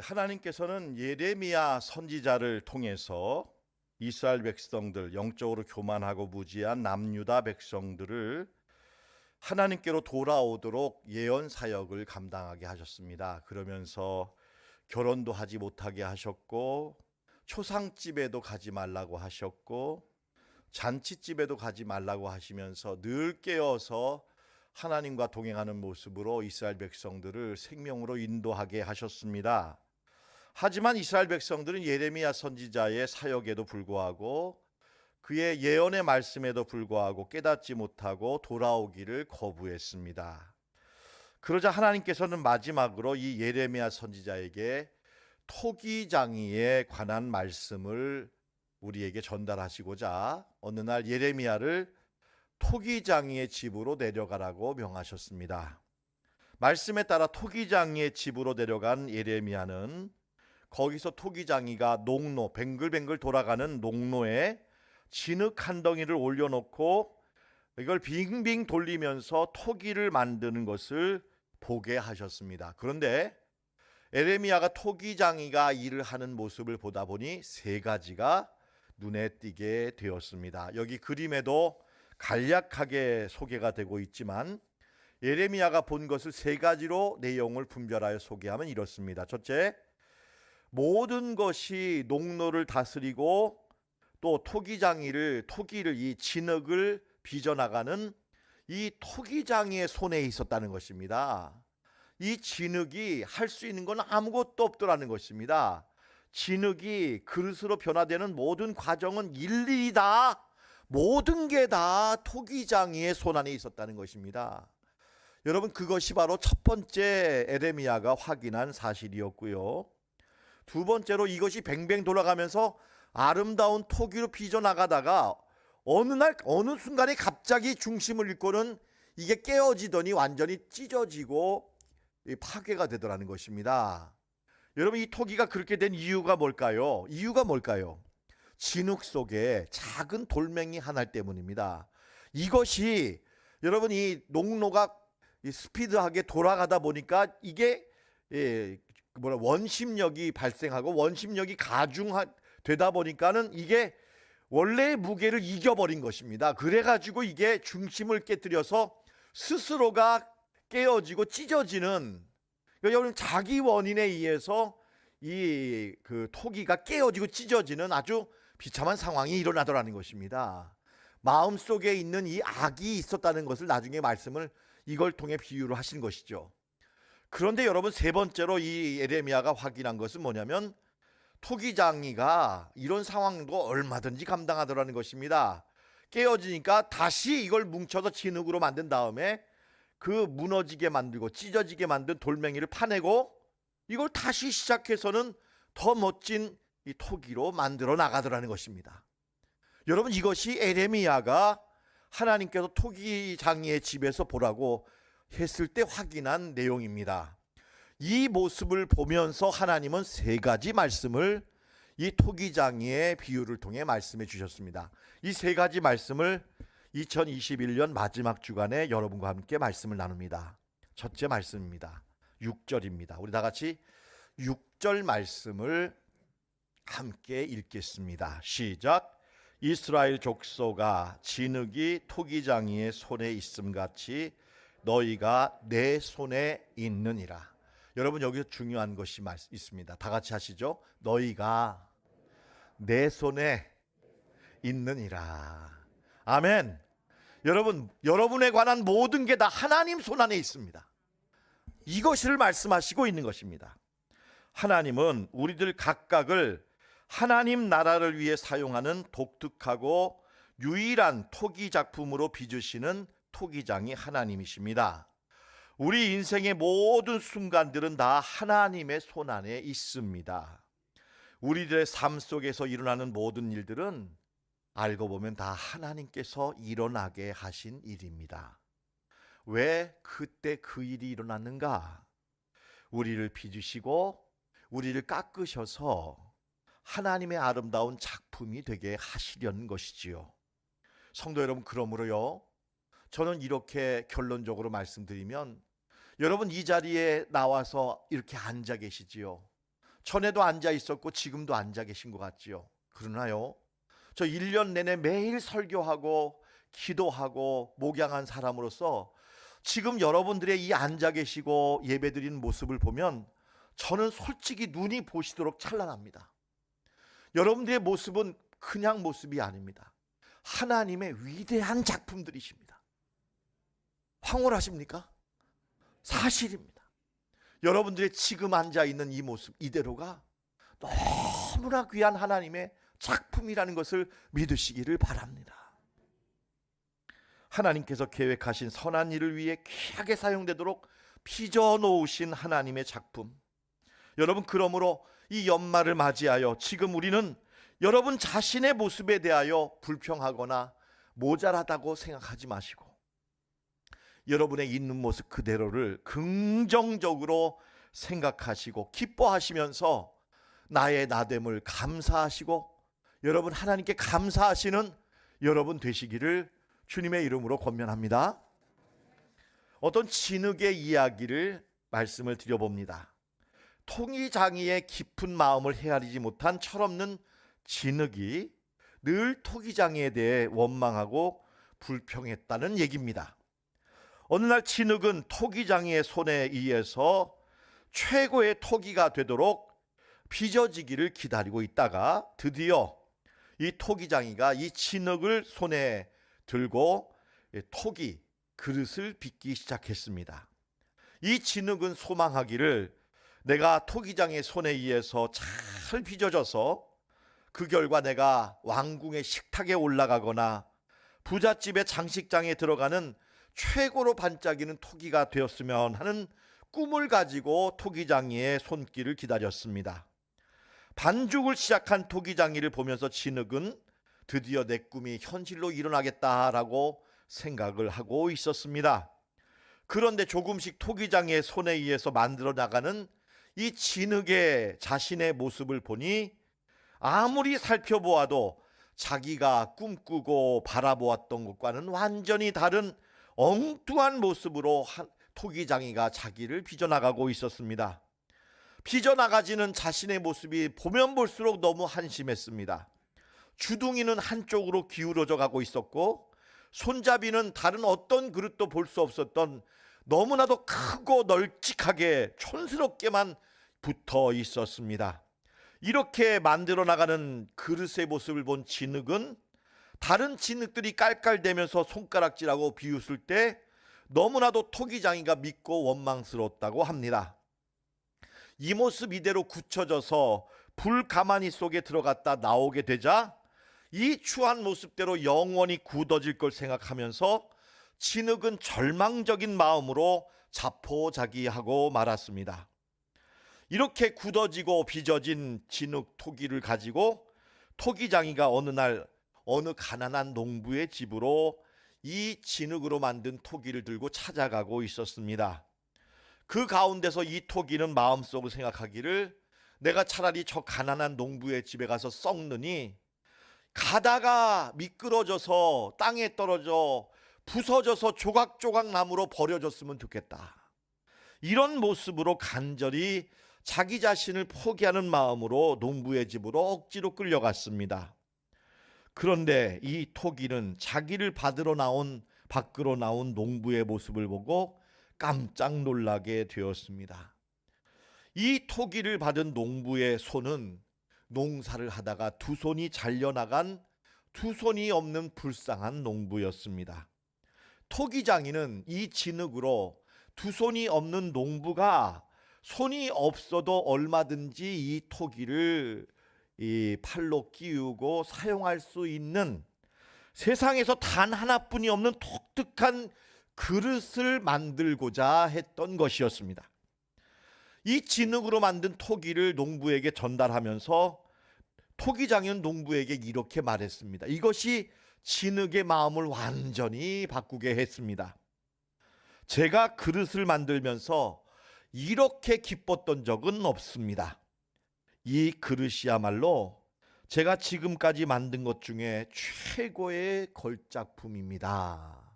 하나님께서는 예레미야 선지자를 통해서 이스라엘 백성들, 영적으로 교만하고 무지한 남유다 백성들을 하나님께로 돌아오도록 예언 사역을 감당하게 하셨습니다. 그러면서 결혼도 하지 못하게 하셨고, 초상집에도 가지 말라고 하셨고, 잔치집에도 가지 말라고 하시면서 늘 깨어서 하나님과 동행하는 모습으로 이스라엘 백성들을 생명으로 인도하게 하셨습니다. 하지만 이스라엘 백성들은 예레미야 선지자의 사역에도 불구하고 그의 예언의 말씀에도 불구하고 깨닫지 못하고 돌아오기를 거부했습니다. 그러자 하나님께서는 마지막으로 이 예레미야 선지자에게 토기장이에 관한 말씀을 우리에게 전달하시고자 어느 날 예레미야를 토기장이의 집으로 내려가라고 명하셨습니다. 말씀에 따라 토기장이의 집으로 내려간 예레미야는 거기서 토기장이가 농로, 뱅글뱅글 돌아가는 농로에 진흙 한 덩이를 올려놓고 이걸 빙빙 돌리면서 토기를 만드는 것을 보게 하셨습니다. 그런데 예레미야가 토기장이가 일을 하는 모습을 보다 보니 세 가지가 눈에 띄게 되었습니다. 여기 그림에도 간략하게 소개가 되고 있지만 예레미야가 본 것을 세 가지로 내용을 분별하여 소개하면 이렇습니다. 첫째, 모든 것이 농로를 다스리고 또 토기를 이 진흙을 빚어나가는 이 토기장이의 손에 있었다는 것입니다. 이 진흙이 할 수 있는 건 아무것도 없더라는 것입니다. 진흙이 그릇으로 변화되는 모든 과정은 일일이 다 모든 게 다 토기장이의 손안에 있었다는 것입니다. 여러분, 그것이 바로 첫 번째 예레미야가 확인한 사실이었고요. 두 번째로 이것이 뱅뱅 돌아가면서 아름다운 토기로 빚어나가다가 어느 날 어느 순간에 갑자기 중심을 잃고는 이게 깨어지더니 완전히 찢어지고 파괴가 되더라는 것입니다. 여러분, 이 토기가 그렇게 된 이유가 뭘까요? 진흙 속에 작은 돌멩이 하나 때문입니다. 이것이 여러분, 이 농로가 스피드하게 돌아가다 보니까 이게 원심력이 발생하고 원심력이 가중되다 보니까는 이게 원래의 무게를 이겨버린 것입니다. 그래가지고 이게 중심을 깨뜨려서 스스로가 깨어지고 찢어지는, 그러니까 여러분, 자기 원인에 의해서 이 토기가 깨어지고 찢어지는 아주 비참한 상황이 일어나더라는 것입니다. 마음속에 있는 이 악이 있었다는 것을 나중에 말씀을 이걸 통해 비유를 하신 것이죠. 그런데 여러분, 세 번째로 이 예레미야가 확인한 것은 뭐냐면 토기장이가 이런 상황도 얼마든지 감당하더라는 것입니다. 깨어지니까 다시 이걸 뭉쳐서 진흙으로 만든 다음에 그 무너지게 만들고 찢어지게 만든 돌멩이를 파내고 이걸 다시 시작해서는 더 멋진 이 토기로 만들어 나가더라는 것입니다. 여러분, 이것이 예레미야가 하나님께서 토기장이의 집에서 보라고 했을 때 확인한 내용입니다. 이 모습을 보면서 하나님은 세 가지 말씀을 이 토기장이의 비유를 통해 말씀해 주셨습니다. 이 세 가지 말씀을 2021년 마지막 주간에 여러분과 함께 말씀을 나눕니다. 첫째 말씀입니다. 6절입니다. 우리 다 같이 6절 말씀을 함께 읽겠습니다. 시작. 이스라엘 족속아, 진흙이 토기장이의 손에 있음같이 너희가 내 손에 있느니라. 여러분, 여기서 중요한 것이 있습니다. 다 같이 하시죠. 너희가 내 손에 있느니라. 아멘. 여러분, 여러분에 관한 모든 게 다 하나님 손 안에 있습니다. 이것을 말씀하시고 있는 것입니다. 하나님은 우리들 각각을 하나님 나라를 위해 사용하는 독특하고 유일한 토기 작품으로 빚으시는 토기장이 하나님이십니다. 우리 인생의 모든 순간들은 다 하나님의 손 안에 있습니다. 우리들의 삶 속에서 일어나는 모든 일들은 알고 보면 다 하나님께서 일어나게 하신 일입니다. 왜 그때 그 일이 일어났는가? 우리를 빚으시고 우리를 깎으셔서 하나님의 아름다운 작품이 되게 하시려는 것이지요. 성도 여러분, 그러므로요, 저는 이렇게 결론적으로 말씀드리면, 여러분 이 자리에 나와서 이렇게 앉아 계시지요. 전에도 앉아 있었고 지금도 앉아 계신 것 같지요. 그러나요, 저 1년 내내 매일 설교하고 기도하고 목양한 사람으로서 지금 여러분들의 이 앉아 계시고 예배드리는 모습을 보면 저는 솔직히 눈이 보시도록 찬란합니다. 여러분들의 모습은 그냥 모습이 아닙니다. 하나님의 위대한 작품들이십니다. 황홀하십니까? 사실입니다. 여러분들의 지금 앉아 있는 이 모습 이대로가 너무나 귀한 하나님의 작품이라는 것을 믿으시기를 바랍니다. 하나님께서 계획하신 선한 일을 위해 귀하게 사용되도록 빚어 놓으신 하나님의 작품. 여러분, 그러므로 이 연말을 맞이하여 지금 우리는 여러분 자신의 모습에 대하여 불평하거나 모자라다고 생각하지 마시고 여러분의 있는 모습 그대로를 긍정적으로 생각하시고 기뻐하시면서 나의 나됨을 감사하시고 여러분 하나님께 감사하시는 여러분 되시기를 주님의 이름으로 권면합니다. 어떤 진흙의 이야기를 말씀을 드려봅니다. 토기장이의 깊은 마음을 헤아리지 못한 철없는 진흙이 늘 토기장이에 대해 원망하고 불평했다는 얘기입니다. 어느 날 진흙은 토기장이의 손에 의해서 최고의 토기가 되도록 빚어지기를 기다리고 있다가 드디어 이 토기장이가 이 진흙을 손에 들고 토기 그릇을 빚기 시작했습니다. 이 진흙은 소망하기를 내가 토기장의 손에 의해서 잘 빚어져서 그 결과 내가 왕궁의 식탁에 올라가거나 부잣집의 장식장에 들어가는 최고로 반짝이는 토기가 되었으면 하는 꿈을 가지고 토기장이의 손길을 기다렸습니다. 반죽을 시작한 토기장이를 보면서 진흙은 드디어 내 꿈이 현실로 일어나겠다라고 생각을 하고 있었습니다. 그런데 조금씩 토기장이의 손에 의해서 만들어 나가는 이 진흙의 자신의 모습을 보니 아무리 살펴보아도 자기가 꿈꾸고 바라보았던 것과는 완전히 다른 엉뚱한 모습으로 토기장이가 자기를 빚어나가고 있었습니다. 빚어나가지는 자신의 모습이 보면 볼수록 너무 한심했습니다. 주둥이는 한쪽으로 기울어져 가고 있었고 손잡이는 다른 어떤 그릇도 볼 수 없었던 너무나도 크고 널찍하게 촌스럽게만 붙어 있었습니다. 이렇게 만들어 나가는 그릇의 모습을 본 진흙은 다른 진흙들이 깔깔대면서 손가락질하고 비웃을 때 너무나도 토기장이가 믿고 원망스러웠다고 합니다. 이 모습 이대로 굳혀져서 불가마니 속에 들어갔다 나오게 되자 이 추한 모습대로 영원히 굳어질 걸 생각하면서 진흙은 절망적인 마음으로 자포자기하고 말았습니다. 이렇게 굳어지고 빚어진 진흙 토기를 가지고 토기장이가 어느 날 어느 가난한 농부의 집으로 이 진흙으로 만든 토기를 들고 찾아가고 있었습니다. 그 가운데서 이 토기는 마음속으로 생각하기를 내가 차라리 저 가난한 농부의 집에 가서 썩느니 가다가 미끄러져서 땅에 떨어져 부서져서 조각조각 나무로 버려졌으면 좋겠다. 이런 모습으로 간절히 자기 자신을 포기하는 마음으로 농부의 집으로 억지로 끌려갔습니다. 그런데 이 토기는 자기를 받으러 밖으로 나온 농부의 모습을 보고 깜짝 놀라게 되었습니다. 이 토기를 받은 농부의 손은 농사를 하다가 두 손이 잘려나간 두 손이 없는 불쌍한 농부였습니다. 토기장이는 이 진흙으로 두 손이 없는 농부가 손이 없어도 얼마든지 이 토기를 이 팔로 끼우고 사용할 수 있는 세상에서 단 하나뿐이 없는 독특한 그릇을 만들고자 했던 것이었습니다. 이 진흙으로 만든 토기를 농부에게 전달하면서 토기장은 농부에게 이렇게 말했습니다. 이것이 진흙의 마음을 완전히 바꾸게 했습니다. 제가 그릇을 만들면서 이렇게 기뻤던 적은 없습니다. 이 그릇이야말로 제가 지금까지 만든 것 중에 최고의 걸작품입니다.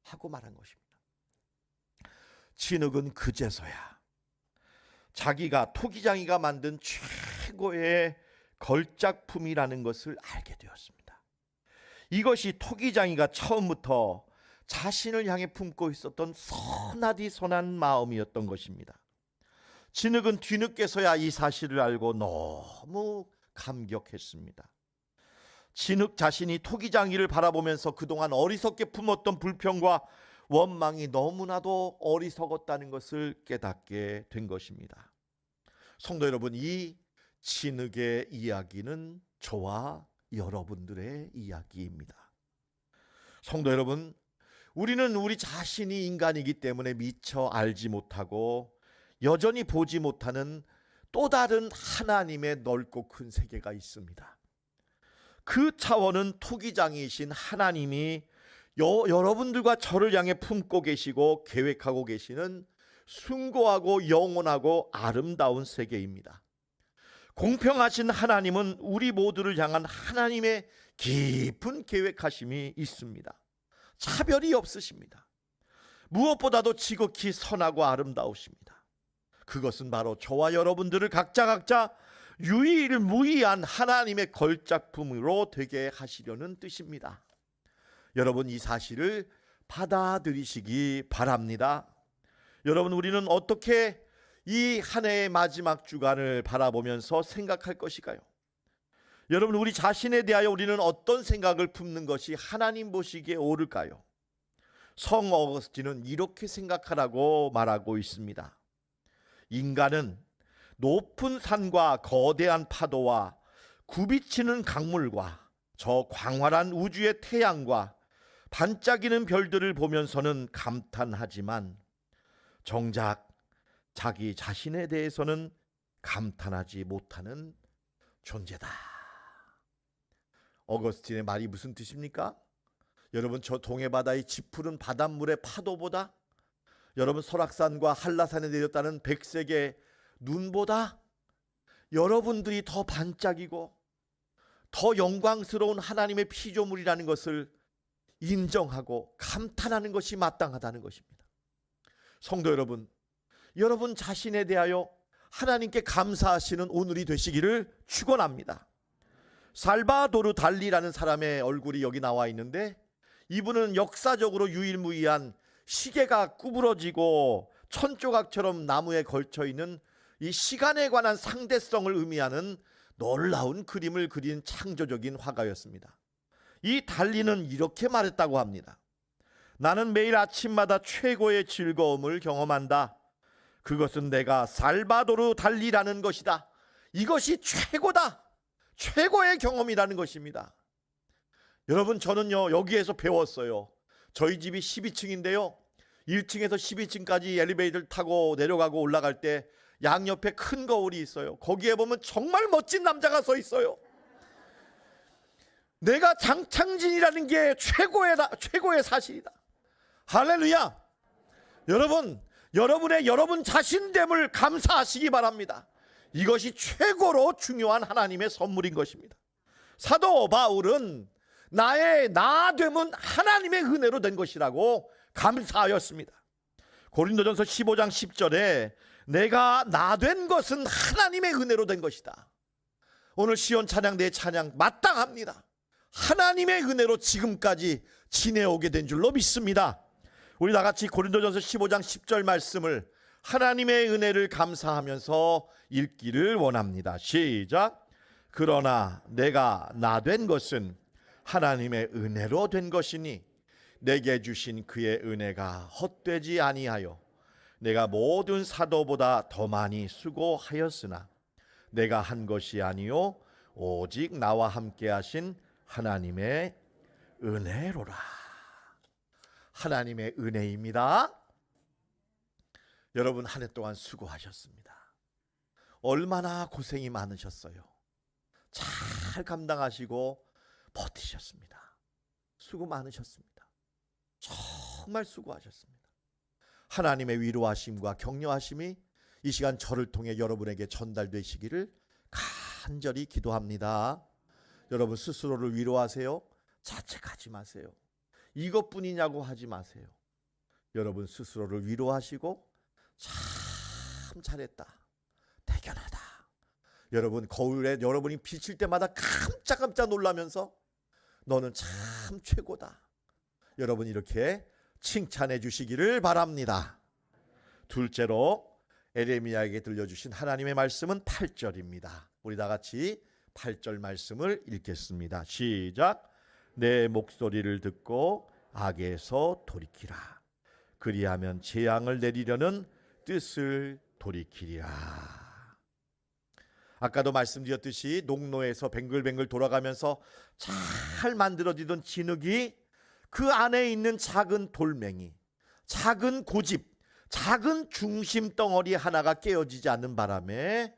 하고 말한 것입니다. 진흙은 그제서야 자기가 토기장이가 만든 최고의 걸작품이라는 것을 알게 되었습니다. 이것이 토기장이가 처음부터 자신을 향해 품고 있었던 선하디 선한 마음이었던 것입니다. 진흙은 뒤늦게서야 이 사실을 알고 너무 감격했습니다. 진흙 자신이 토기장이를 바라보면서 그동안 어리석게 품었던 불평과 원망이 너무나도 어리석었다는 것을 깨닫게 된 것입니다. 성도 여러분, 이 진흙의 이야기는 저와 여러분들의 이야기입니다. 성도 여러분, 우리는 우리 자신이 인간이기 때문에 미처 알지 못하고 여전히 보지 못하는 또 다른 하나님의 넓고 큰 세계가 있습니다. 그 차원은 토기장이신 하나님이 여러분들과 저를 향해 품고 계시고 계획하고 계시는 숭고하고 영원하고 아름다운 세계입니다. 공평하신 하나님은 우리 모두를 향한 하나님의 깊은 계획하심이 있습니다. 차별이 없으십니다. 무엇보다도 지극히 선하고 아름다우십니다. 그것은 바로 저와 여러분들을 각자 유일무이한 하나님의 걸작품으로 되게 하시려는 뜻입니다. 여러분, 이 사실을 받아들이시기 바랍니다. 여러분, 우리는 어떻게 이 한 해의 마지막 주간을 바라보면서 생각할 것일까요? 여러분, 우리 자신에 대하여 우리는 어떤 생각을 품는 것이 하나님 보시기에 옳을까요? 성 어거스틴은 이렇게 생각하라고 말하고 있습니다. 인간은 높은 산과 거대한 파도와 굽이치는 강물과 저 광활한 우주의 태양과 반짝이는 별들을 보면서는 감탄하지만 정작 자기 자신에 대해서는 감탄하지 못하는 존재다. 어거스틴의 말이 무슨 뜻입니까? 여러분, 저 동해바다의 짙푸른 바닷물의 파도보다, 여러분 설악산과 한라산에 내렸다는 백색의 눈보다 여러분들이 더 반짝이고 더 영광스러운 하나님의 피조물이라는 것을 인정하고 감탄하는 것이 마땅하다는 것입니다. 성도 여러분, 여러분 자신에 대하여 하나님께 감사하시는 오늘이 되시기를 축원합니다. 살바도르 달리라는 사람의 얼굴이 여기 나와 있는데, 이분은 역사적으로 유일무이한 시계가 구부러지고 천조각처럼 나무에 걸쳐 있는 이 시간에 관한 상대성을 의미하는 놀라운 그림을 그린 창조적인 화가였습니다. 이 달리는 이렇게 말했다고 합니다. 나는 매일 아침마다 최고의 즐거움을 경험한다. 그것은 내가 살바도르 달리라는 것이다. 이것이 최고다. 최고의 경험이라는 것입니다. 여러분, 저는요 여기에서 배웠어요. 저희 집이 12층인데요 1층에서 12층까지 엘리베이터를 타고 내려가고 올라갈 때 양옆에 큰 거울이 있어요. 거기에 보면 정말 멋진 남자가 서 있어요. 내가 장창진이라는 게 최고의 사실이다. 할렐루야. 여러분, 여러분 자신됨을 감사하시기 바랍니다. 이것이 최고로 중요한 하나님의 선물인 것입니다. 사도 바울은 나의 나됨은 하나님의 은혜로 된 것이라고 감사하였습니다. 고린도전서 15장 10절에 내가 나된 것은 하나님의 은혜로 된 것이다. 오늘 시온 찬양대의 찬양 마땅합니다. 하나님의 은혜로 지금까지 지내오게 된 줄로 믿습니다. 우리 다같이 고린도전서 15장 10절 말씀을 하나님의 은혜를 감사하면서 읽기를 원합니다. 시작. 그러나 내가 나된 것은 하나님의 은혜로 된 것이니 내게 주신 그의 은혜가 헛되지 아니하여 내가 모든 사도보다 더 많이 수고하였으나 내가 한 것이 아니요 오직 나와 함께 하신 하나님의 은혜로라. 하나님의 은혜입니다. 여러분, 한 해 동안 수고하셨습니다. 얼마나 고생이 많으셨어요. 잘 감당하시고 버티셨습니다. 수고 많으셨습니다. 정말 수고하셨습니다. 하나님의 위로하심과 격려하심이 이 시간 저를 통해 여러분에게 전달되시기를 간절히 기도합니다. 여러분 스스로를 위로하세요. 자책하지 마세요. 이것뿐이냐고 하지 마세요. 여러분 스스로를 위로하시고 참 잘했다. 여러분, 거울에 여러분이 비칠 때마다 깜짝깜짝 놀라면서 너는 참 최고다. 여러분, 이렇게 칭찬해 주시기를 바랍니다. 둘째로 에레미야에게 들려주신 하나님의 말씀은 8절입니다. 우리 다 같이 8절 말씀을 읽겠습니다. 시작. 내 목소리를 듣고 악에서 돌이키라. 그리하면 재앙을 내리려는 뜻을 돌이키리라. 아까도 말씀드렸듯이 농로에서 뱅글뱅글 돌아가면서 잘 만들어지던 진흙이 그 안에 있는 작은 돌멩이, 작은 고집, 작은 중심 덩어리 하나가 깨어지지 않는 바람에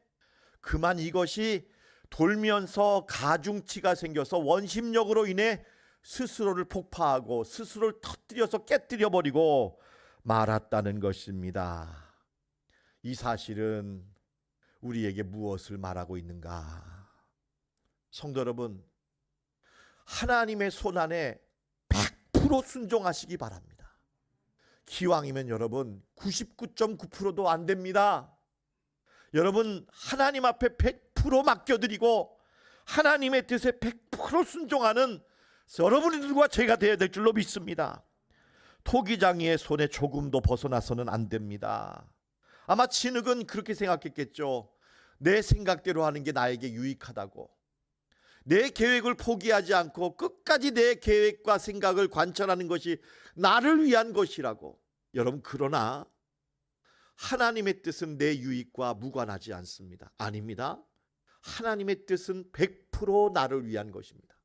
그만 이것이 돌면서 가중치가 생겨서 원심력으로 인해 스스로를 폭파하고 스스로를 터뜨려서 깨뜨려 버리고 말았다는 것입니다. 이 사실은 우리에게 무엇을 말하고 있는가? 성도 여러분, 하나님의 손안에 100% 순종하시기 바랍니다. 기왕이면 여러분 99.9%도 안 됩니다. 여러분, 하나님 앞에 100% 맡겨드리고 하나님의 뜻에 100% 순종하는 여러분들과 제가 되어야 될 줄로 믿습니다. 토기장이의 손에 조금도 벗어나서는 안 됩니다. 아마 진흙은 그렇게 생각했겠죠. 내 생각대로 하는 게 나에게 유익하다고. 내 계획을 포기하지 않고 끝까지 내 계획과 생각을 관철하는 것이 나를 위한 것이라고. 여러분, 그러나 하나님의 뜻은 내 유익과 무관하지 않습니다. 아닙니다. 하나님의 뜻은 100% 나를 위한 것입니다.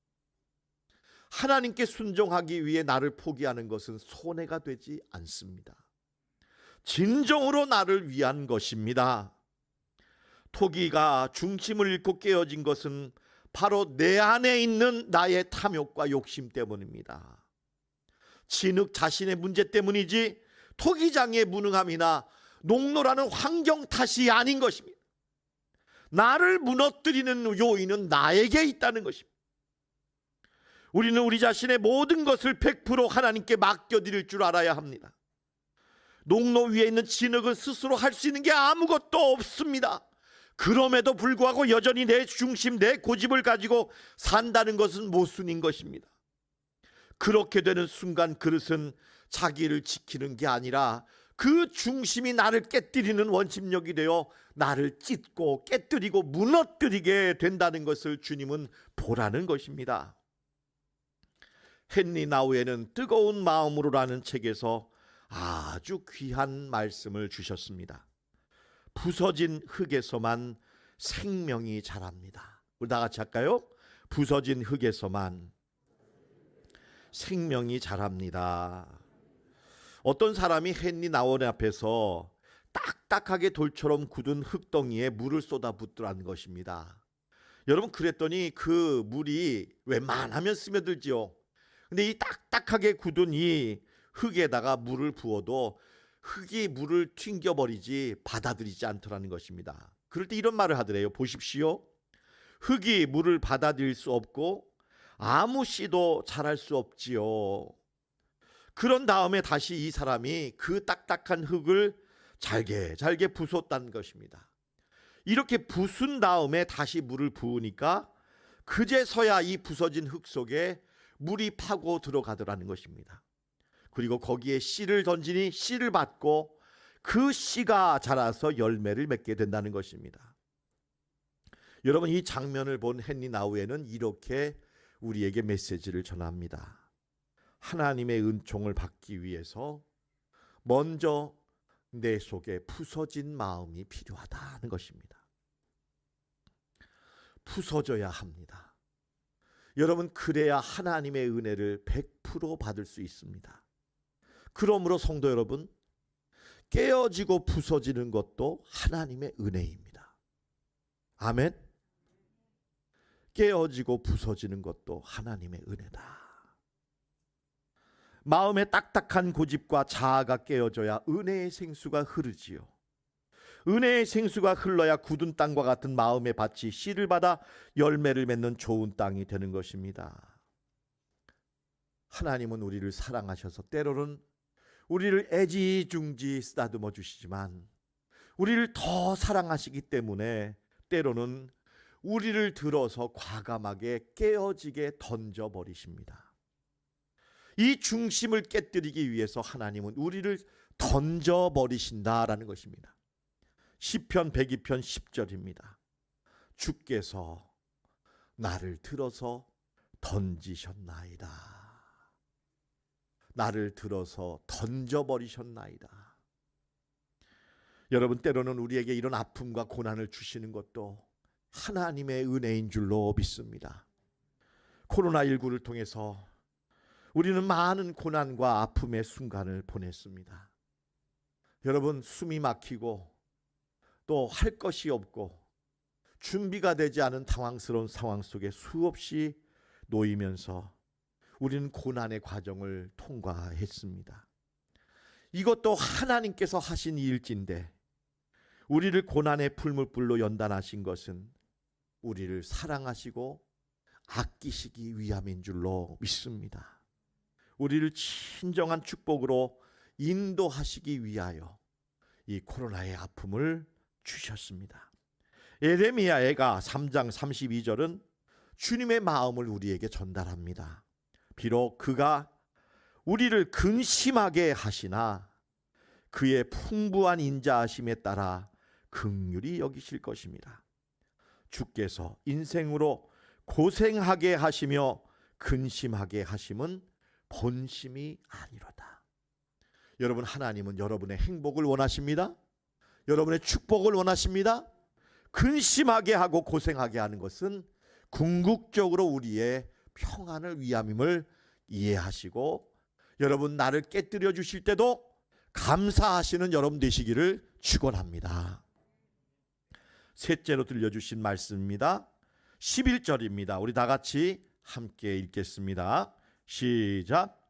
하나님께 순종하기 위해 나를 포기하는 것은 손해가 되지 않습니다. 진정으로 나를 위한 것입니다. 토기가 중심을 잃고 깨어진 것은 바로 내 안에 있는 나의 탐욕과 욕심 때문입니다. 진흙 자신의 문제 때문이지 토기장의 무능함이나 농로라는 환경 탓이 아닌 것입니다. 나를 무너뜨리는 요인은 나에게 있다는 것입니다. 우리는 우리 자신의 모든 것을 100% 하나님께 맡겨드릴 줄 알아야 합니다. 농로 위에 있는 진흙은 스스로 할 수 있는 게 아무것도 없습니다. 그럼에도 불구하고 여전히 내 중심, 내 고집을 가지고 산다는 것은 모순인 것입니다. 그렇게 되는 순간 그릇은 자기를 지키는 게 아니라 그 중심이 나를 깨뜨리는 원심력이 되어 나를 찢고 깨뜨리고 무너뜨리게 된다는 것을 주님은 보라는 것입니다. 헨리 나우에는 뜨거운 마음으로라는 책에서 아주 귀한 말씀을 주셨습니다. 부서진 흙에서만 생명이 자랍니다. 우리 다 같이 할까요? 부서진 흙에서만 생명이 자랍니다. 어떤 사람이 헨리 나우에 앞에서 딱딱하게 돌처럼 굳은 흙덩이에 물을 쏟아붓더라는 것입니다. 여러분, 그랬더니 그 물이 웬만하면 스며들지요. 근데 이 딱딱하게 굳은 이 흙에다가 물을 부어도 흙이 물을 튕겨버리지 받아들이지 않더라는 것입니다. 그럴 때 이런 말을 하더래요. 보십시오. 흙이 물을 받아들일 수 없고 아무 씨도 자랄 수 없지요. 그런 다음에 다시 이 사람이 그 딱딱한 흙을 잘게 잘게 부쉈다는 것입니다. 이렇게 부순 다음에 다시 물을 부으니까 그제서야 이 부서진 흙 속에 물이 파고 들어가더라는 것입니다. 그리고 거기에 씨를 던지니 씨를 받고 그 씨가 자라서 열매를 맺게 된다는 것입니다. 여러분, 이 장면을 본 헨리 나우에는 이렇게 우리에게 메시지를 전합니다. 하나님의 은총을 받기 위해서 먼저 내 속에 부서진 마음이 필요하다는 것입니다. 부서져야 합니다. 여러분, 그래야 하나님의 은혜를 100% 받을 수 있습니다. 그러므로 성도 여러분, 깨어지고 부서지는 것도 하나님의 은혜입니다. 아멘. 깨어지고 부서지는 것도 하나님의 은혜다. 마음의 딱딱한 고집과 자아가 깨어져야 은혜의 생수가 흐르지요. 은혜의 생수가 흘러야 굳은 땅과 같은 마음의 밭이 씨를 받아 열매를 맺는 좋은 땅이 되는 것입니다. 하나님은 우리를 사랑하셔서 때로는 우리를 애지중지 쓰다듬어 주시지만 우리를 더 사랑하시기 때문에 때로는 우리를 들어서 과감하게 깨어지게 던져버리십니다. 이 중심을 깨뜨리기 위해서 하나님은 우리를 던져버리신다라는 것입니다. 시편 102편 10절입니다. 주께서 나를 들어서 던지셨나이다. 나를 들어서 던져버리셨나이다. 여러분, 때로는 우리에게 이런 아픔과 고난을 주시는 것도 하나님의 은혜인 줄로 믿습니다. 코로나19를 통해서 우리는 많은 고난과 아픔의 순간을 보냈습니다. 여러분, 숨이 막히고 또 할 것이 없고 준비가 되지 않은 당황스러운 상황 속에 수없이 놓이면서 우리는 고난의 과정을 통과했습니다. 이것도 하나님께서 하신 일일진데 우리를 고난의 풀무불로 연단하신 것은 우리를 사랑하시고 아끼시기 위함인 줄로 믿습니다. 우리를 진정한 축복으로 인도하시기 위하여 이 코로나의 아픔을 주셨습니다. 예레미야가 3장 32절은 주님의 마음을 우리에게 전달합니다. 비록 그가 우리를 근심하게 하시나 그의 풍부한 인자하심에 따라 긍휼히 여기실 것입니다. 주께서 인생으로 고생하게 하시며 근심하게 하심은 본심이 아니로다. 여러분, 하나님은 여러분의 행복을 원하십니다. 여러분의 축복을 원하십니다. 근심하게 하고 고생하게 하는 것은 궁극적으로 우리의 평안을 위함임을 이해하시고 여러분, 나를 깨뜨려 주실 때도 감사하시는 여러분 되시기를 축원합니다. 셋째로 들려주신 말씀입니다. 11절입니다. 우리 다 같이 함께 읽겠습니다. 시작.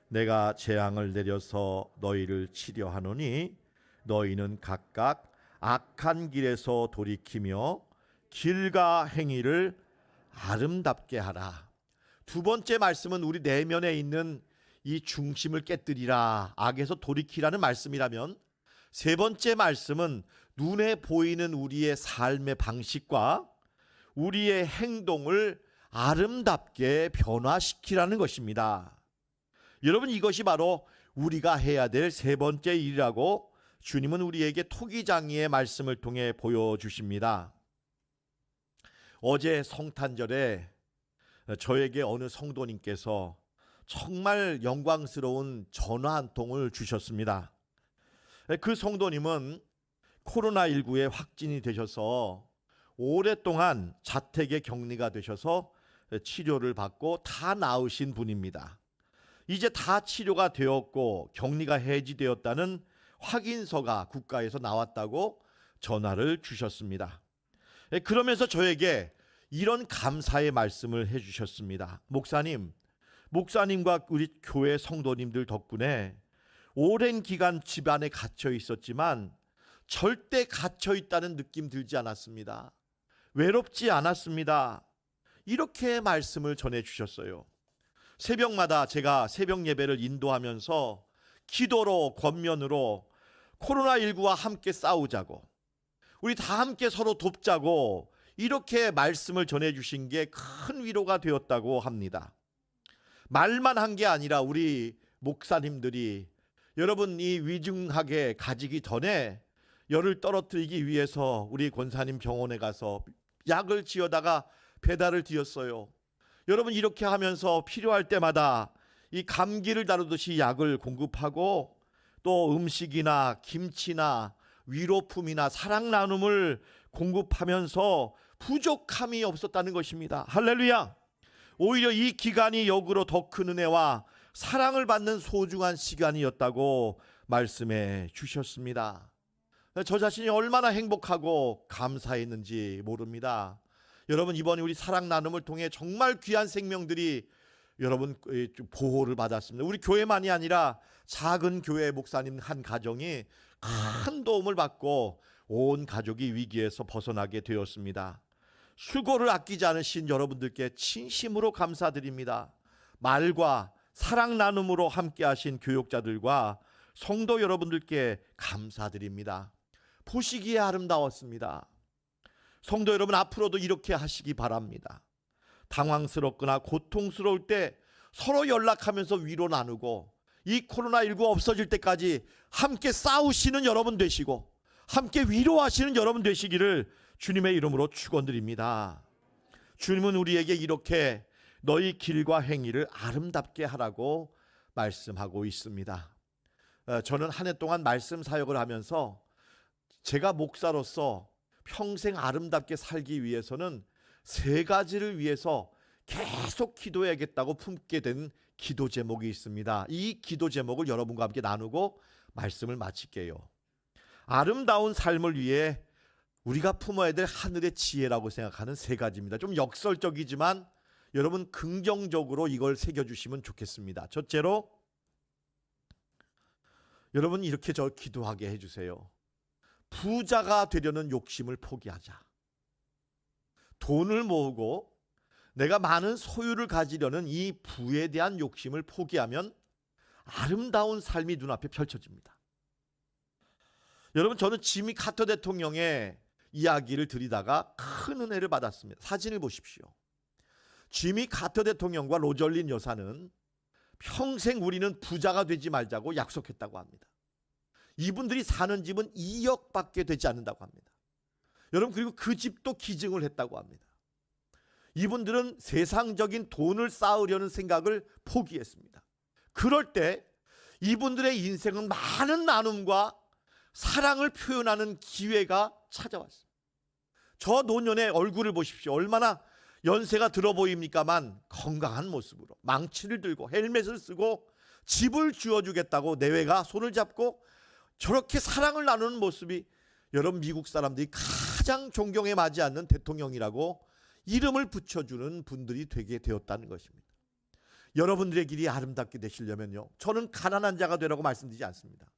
내가 재앙을 내려서 너희를 치려하노니 너희는 각각 악한 길에서 돌이키며 길과 행위를 아름답게 하라. 두 번째 말씀은 우리 내면에 있는 이 중심을 깨뜨리라, 악에서 돌이키라는 말씀이라면, 세 번째 말씀은 눈에 보이는 우리의 삶의 방식과 우리의 행동을 아름답게 변화시키라는 것입니다. 여러분, 이것이 바로 우리가 해야 될 세 번째 일이라고 주님은 우리에게 토기장이의 말씀을 통해 보여주십니다. 어제 성탄절에 저에게 어느 성도님께서 정말 영광스러운 전화 한 통을 주셨습니다. 그 성도님은 코로나19에 확진이 되셔서 오랫동안 자택에 격리가 되셔서 치료를 받고 다 나으신 분입니다. 이제 다 치료가 되었고 격리가 해지되었다는 확인서가 국가에서 나왔다고 전화를 주셨습니다. 그러면서 저에게 이런 감사의 말씀을 해주셨습니다. 목사님과 우리 교회 성도님들 덕분에 오랜 기간 집안에 갇혀 있었지만 절대 갇혀 있다는 느낌 들지 않았습니다. 외롭지 않았습니다. 이렇게 말씀을 전해 주셨어요. 새벽마다 제가 새벽 예배를 인도하면서 기도로 권면으로 코로나19와 함께 싸우자고, 우리 다 함께 서로 돕자고 이렇게 말씀을 전해 주신 게 큰 위로가 되었다고 합니다. 말만 한 게 아니라 우리 목사님들이 여러분 이 위중하게 가지기 전에 열을 떨어뜨리기 위해서 우리 권사님 병원에 가서 약을 지어다가 배달을 드렸어요. 여러분, 이렇게 하면서 필요할 때마다 이 감기를 다루듯이 약을 공급하고 또 음식이나 김치나 위로품이나 사랑 나눔을 공급하면서 부족함이 없었다는 것입니다. 할렐루야. 오히려 이 기간이 역으로 더 큰 은혜와 사랑을 받는 소중한 시간이었다고 말씀해 주셨습니다. 저 자신이 얼마나 행복하고 감사했는지 모릅니다. 여러분, 이번에 우리 사랑 나눔을 통해 정말 귀한 생명들이 여러분 보호를 받았습니다. 우리 교회만이 아니라 작은 교회 목사님 한 가정이 큰 도움을 받고 온 가족이 위기에서 벗어나게 되었습니다. 수고를 아끼지 않으신 여러분들께 진심으로 감사드립니다. 말과 사랑 나눔으로 함께 하신 교육자들과 성도 여러분들께 감사드립니다. 보시기에 아름다웠습니다. 성도 여러분, 앞으로도 이렇게 하시기 바랍니다. 당황스럽거나 고통스러울 때 서로 연락하면서 위로 나누고, 이 코로나19 없어질 때까지 함께 싸우시는 여러분 되시고 함께 위로하시는 여러분 되시기를 주님의 이름으로 축원드립니다. 주님은 우리에게 이렇게 너희 길과 행위를 아름답게 하라고 말씀하고 있습니다. 저는 한 해 동안 말씀 사역을 하면서 제가 목사로서 평생 아름답게 살기 위해서는 세 가지를 위해서 계속 기도해야겠다고 품게 된 기도 제목이 있습니다. 이 기도 제목을 여러분과 함께 나누고 말씀을 마칠게요. 아름다운 삶을 위해 우리가 품어야 될 하늘의 지혜라고 생각하는 세 가지입니다. 좀 역설적이지만 여러분 긍정적으로 이걸 새겨주시면 좋겠습니다. 첫째로, 여러분 이렇게 저 기도하게 해주세요. 부자가 되려는 욕심을 포기하자. 돈을 모으고 내가 많은 소유를 가지려는 이 부에 대한 욕심을 포기하면 아름다운 삶이 눈앞에 펼쳐집니다. 여러분, 저는 지미 카터 대통령의 이야기를 드리다가 큰 은혜를 받았습니다. 사진을 보십시오. 지미 카터 대통령과 로절린 여사는 평생 우리는 부자가 되지 말자고 약속했다고 합니다. 이분들이 사는 집은 2억밖에 되지 않는다고 합니다. 여러분, 그리고 그 집도 기증을 했다고 합니다. 이분들은 세상적인 돈을 쌓으려는 생각을 포기했습니다. 그럴 때 이분들의 인생은 많은 나눔과 사랑을 표현하는 기회가 찾아왔습니다. 저 노년의 얼굴을 보십시오. 얼마나 연세가 들어 보입니까만 건강한 모습으로 망치를 들고 헬멧을 쓰고 집을 주어주겠다고 내외가 손을 잡고 저렇게 사랑을 나누는 모습이, 여러분, 미국 사람들이 가장 존경에 맞지 않는 대통령이라고 이름을 붙여주는 분들이 되게 되었다는 것입니다. 여러분들의 길이 아름답게 되시려면요, 저는 가난한 자가 되라고 말씀드리지 않습니다.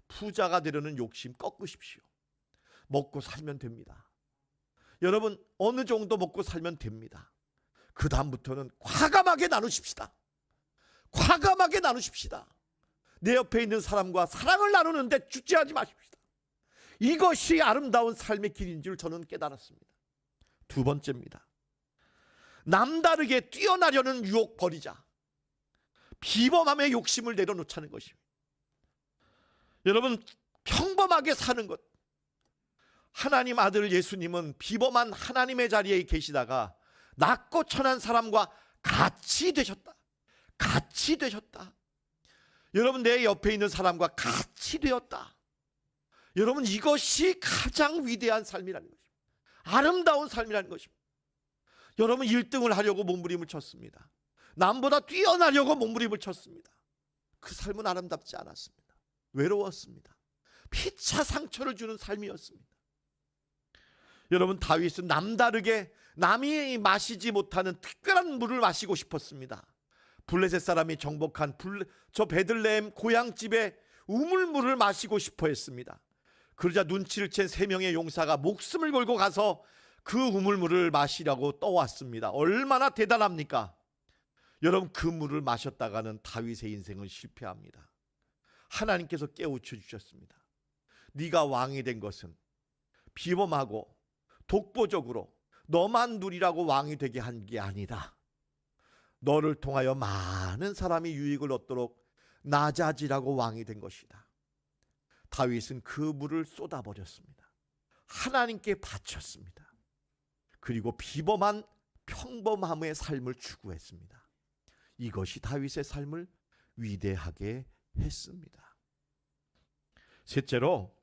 부자가 되려는 욕심 꺾으십시오. 먹고 살면 됩니다. 여러분, 어느 정도 먹고 살면 됩니다. 그 다음부터는 과감하게 나누십시다. 과감하게 나누십시다. 내 옆에 있는 사람과 사랑을 나누는데 주저하지 마십시다. 이것이 아름다운 삶의 길인 줄 저는 깨달았습니다. 두 번째입니다. 남다르게 뛰어나려는 유혹 버리자. 비범함의 욕심을 내려놓자는 것입니다. 여러분, 평범하게 사는 것. 하나님 아들 예수님은 비범한 하나님의 자리에 계시다가 낮고 천한 사람과 같이 되셨다. 같이 되셨다. 여러분, 내 옆에 있는 사람과 같이 되었다. 여러분, 이것이 가장 위대한 삶이라는 것입니다. 아름다운 삶이라는 것입니다. 여러분, 1등을 하려고 몸부림을 쳤습니다. 남보다 뛰어나려고 몸부림을 쳤습니다. 그 삶은 아름답지 않았습니다. 외로웠습니다. 피차 상처를 주는 삶이었습니다. 여러분, 다윗은 남다르게 남이 마시지 못하는 특별한 물을 마시고 싶었습니다. 블레셋 사람이 정복한 저 베들레헴 고향집에 우물물을 마시고 싶어 했습니다. 그러자 눈치를 챈 3명의 용사가 목숨을 걸고 가서 그 우물물을 마시려고 떠왔습니다. 얼마나 대단합니까? 여러분, 그 물을 마셨다가는 다윗의 인생은 실패합니다. 하나님께서 깨우쳐 주셨습니다. 네가 왕이 된 것은 비범하고 독보적으로 너만 누리라고 왕이 되게 한 게 아니다. 너를 통하여 많은 사람이 유익을 얻도록 낮아지라고 왕이 된 것이다. 다윗은 그 물을 쏟아버렸습니다. 하나님께 바쳤습니다. 그리고 비범한 평범함의 삶을 추구했습니다. 이것이 다윗의 삶을 위대하게 했습니다. 셋째로,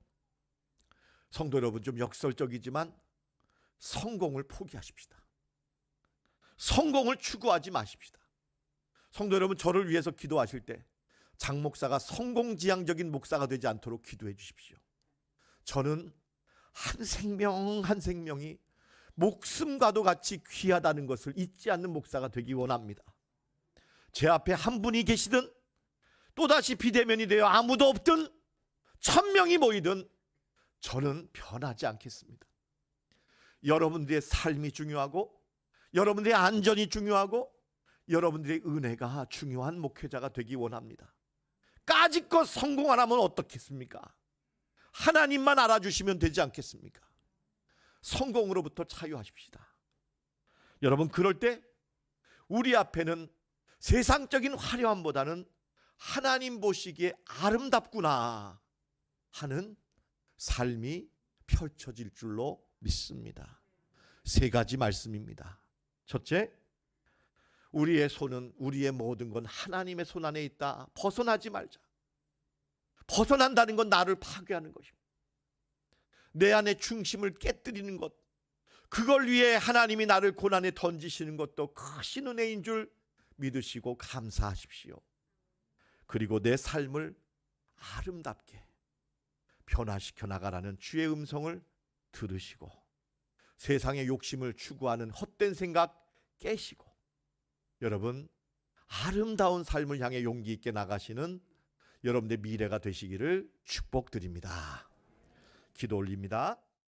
성도 여러분, 좀 역설적이지만 성공을 포기하십시다. 성공을 추구하지 마십시다. 성도 여러분, 저를 위해서 기도하실 때 장 목사가 성공지향적인 목사가 되지 않도록 기도해 주십시오. 저는 한 생명 한 생명이 목숨과도 같이 귀하다는 것을 잊지 않는 목사가 되기 원합니다. 제 앞에 한 분이 계시든 또다시 비대면이 되어 아무도 없든 1000명이 모이든 저는 변하지 않겠습니다. 여러분들의 삶이 중요하고 여러분들의 안전이 중요하고 여러분들의 은혜가 중요한 목회자가 되기 원합니다. 까짓것 성공 안 하면 어떻겠습니까? 하나님만 알아주시면 되지 않겠습니까? 성공으로부터 자유하십시다. 여러분, 그럴 때 우리 앞에는 세상적인 화려함보다는 하나님 보시기에 아름답구나 하는 삶이 펼쳐질 줄로 믿습니다. 세 가지 말씀입니다. 첫째, 우리의 손은, 우리의 모든 건 하나님의 손 안에 있다. 벗어나지 말자. 벗어난다는 건 나를 파괴하는 것입니다. 내 안의 중심을 깨뜨리는 것, 그걸 위해 하나님이 나를 고난에 던지시는 것도 크신 은혜인 줄 믿으시고 감사하십시오. 그리고 내 삶을 아름답게 변화시켜 나가라는 주의 음성을 들으시고 세상의 욕심을 추구하는 헛된 생각 깨시고 여러분, 아름다운 삶을 향해 용기 있게 나가시는 여러분의 미래가 되시기를 축복드립니다. 기도 올립니다.